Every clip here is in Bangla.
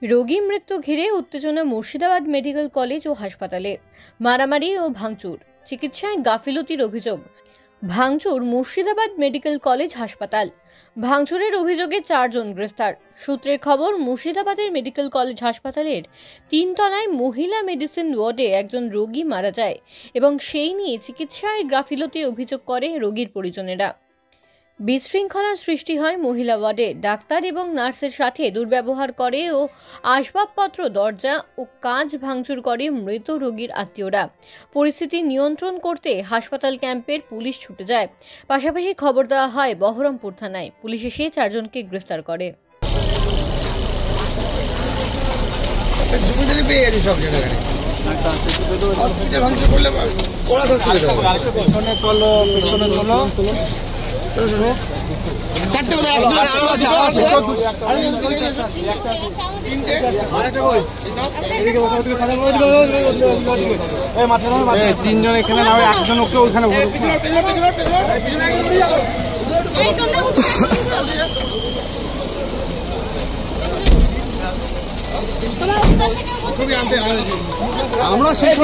রোগী মৃত্যু ঘিরে উত্তেজনা মুর্শিদাবাদ মেডিকেল কলেজ ও হাসপাতালে। মারামারি ও ভাঙচুর, চিকিৎসায় গাফিলতির অভিযোগ। ভাঙচুর মুর্শিদাবাদ মেডিকেল কলেজ হাসপাতাল। ভাঙচুরের অভিযোগে 4 জন গ্রেফতার। সূত্রের খবর, মুর্শিদাবাদের মেডিকেল কলেজ হাসপাতালের 3 তলায় মহিলা মেডিসিন ওয়ার্ডে একজন রোগী মারা যায় এবং সেই নিয়ে চিকিৎসায় গাফিলতির অভিযোগ করে রোগীর পরিজনেরা। বিশৃঙ্খলার সৃষ্টি হয় মহিলা ওয়ার্ডে। ডাক্তার এবং নার্সের সাথে দুর্ব্যবহার করে ও আসবাবপত্র, দরজা ও কাঁচ ভাঙচুর করে মৃত রোগীর আত্মীয়রা। পরিস্থিতি নিয়ন্ত্রণ করতে হাসপাতাল ক্যাম্পের পুলিশ ছুটে যায়। পাশাপাশি খবর দেওয়া হয় বহরমপুর থানায়। পুলিশ এসে 4 জনকে গ্রেফতার করে। তিনজন এখানে না, একজন ওকে ওইখানে আমরা শেষ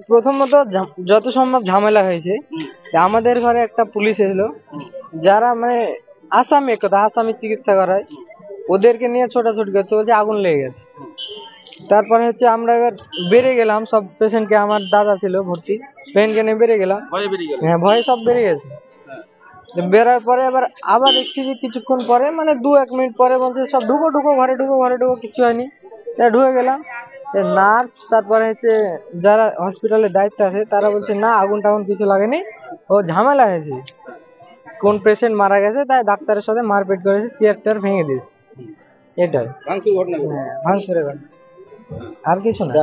প্রথমত যত সম্ভব ঝামেলা হয়েছে। আমাদের ঘরে একটা পুলিশ এলো, যারা মানে আসামি চিকিৎসা করায়, ওদেরকে নিয়ে ছোটাছুটি করছে, বলছে আগুন লেগে গেছে। তারপরে হচ্ছে আমরা এবার বেরিয়ে গেলাম, সব পেশেন্টকে, আমার দাদা ছিল ভর্তি, পেশেন্টকে নিয়ে বেরিয়ে গেলাম। হ্যাঁ, ভয়ে সব বেরিয়ে গেছে। বেরার পরে আবার দেখছি যে কিছুক্ষণ পরে, মানে 2-1 মিনিট পরে বলছে সব ঢুকো ঘরে ঢুকো। কিছু হয়নি, ঢুকে গেলাম। নার্স, তারপরে হচ্ছে যারা হসপিটালের দায়িত্ব আছে, তারা বলছে না, আগুন টাগুন কিছু লাগেনি, ও ঝামেলা হয়েছে, কোন পেশেন্ট মারা গেছে, তাই ডাক্তারের সাথে মারপিট করেছে, চেয়ার ভেঙে দিয়েছে। এটাই ভাঙচুরের ঘটনা, আর কিছু না।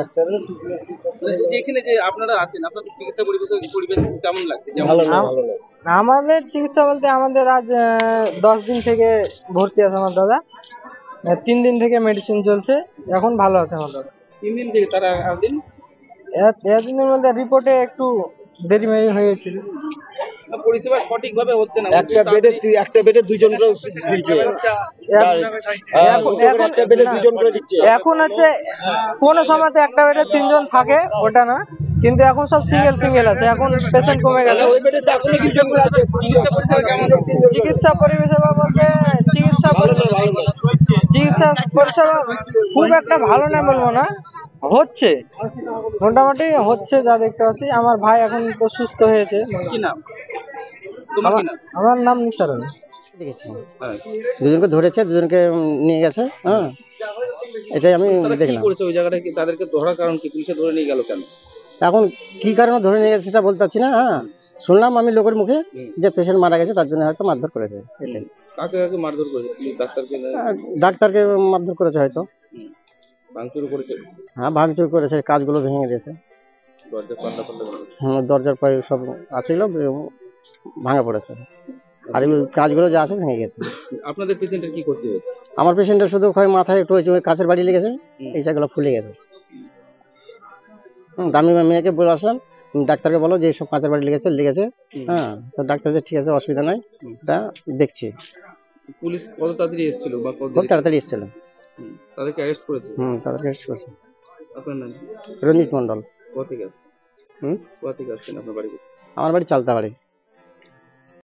আমাদের চিকিৎসা বলতে, আমাদের আজ 10 দিন থেকে ভর্তি আছে আমার দাদা। 3 দিন থেকে মেডিসিন চলছে, এখন ভালো আছে আমার দাদা। 3 দিন থেকে তারা এতদিনের মধ্যে রিপোর্টে একটু দেরি হয়েছিল। পরিষেবা সঠিকভাবে হচ্ছে না। একটা বেডে 2 জন করে দিচ্ছে। এখন হচ্ছে কোন সময়তে একটা বেডে 3 জন থাকে, ওটা না, কিন্তু এখন সব সিঙ্গেল আছে। এখন পেশেন্ট কমে গেছে। চিকিৎসা পরিষেবা বলতে, চিকিৎসা পরিষেবা খুব একটা ভালো না বলবো না, হচ্ছে মোটামুটি হচ্ছে, যা দেখতে পাচ্ছি। আমার ভাই এখন তো সুস্থ হয়েছে। আমার নাম নিসারুল। দেখেছি, 2 জনকে ধরেছে, 2 জনকে নিয়ে গেছে। হ্যাঁ, এটাই আমি দেখলাম। ওই জায়গাটায় তাদেরকে ধরার কারণ কি? পুলিশে ধরে নিয়ে গেল কেন? এখন কি কারণে ধরে নিয়ে গেছে সেটা বলতে পারছি না। হ্যাঁ, শুনলাম আমি লোকের মুখে যে পেশেন্ট মারা গেছে, তার জন্য হয়তো মারধর করেছে। এটাই। কাকে মারধর করেছে? ডাক্তারকে মারধর করেছে হয়তো। ভাঙচুর করেছে? হ্যাঁ, ভাঙচুর করেছে, কাজগুলো ভেঙে দিয়েছে। দরজার পায়ে সব আছে, ভাঙা পড়েছে, আর কাজগুলো যা আছে ভেঙে গেছে। আপনাদের পেশেন্টের কি করতে হয়েছে? আমার পেশেন্টের শুধু মাথায় একটু কাঁচের বাড়ি লেগেছে, এই জায়গাগুলো ফুলে গেছে। আমি মেয়েকে বলে আসলাম, ডাক্তারকে বলো যে সব কাঁচের বাড়ি লেগেছে। হ্যাঁ, তো ডাক্তার যে ঠিক আছে, অসুবিধা নাই, এটা দেখছি। পুলিশ কত তাড়াতাড়ি এসেছিল? খুব তাড়াতাড়ি এসেছিল। তাদেরকে অ্যারেস্ট করেছে? তাদেরকে অ্যারেস্ট করেছে। আপনার নাম? রঞ্জিত মন্ডল। কোথা থেকে আসছেন? আপনার বাড়ি? আমার বাড়ি চালতাবাড়ি।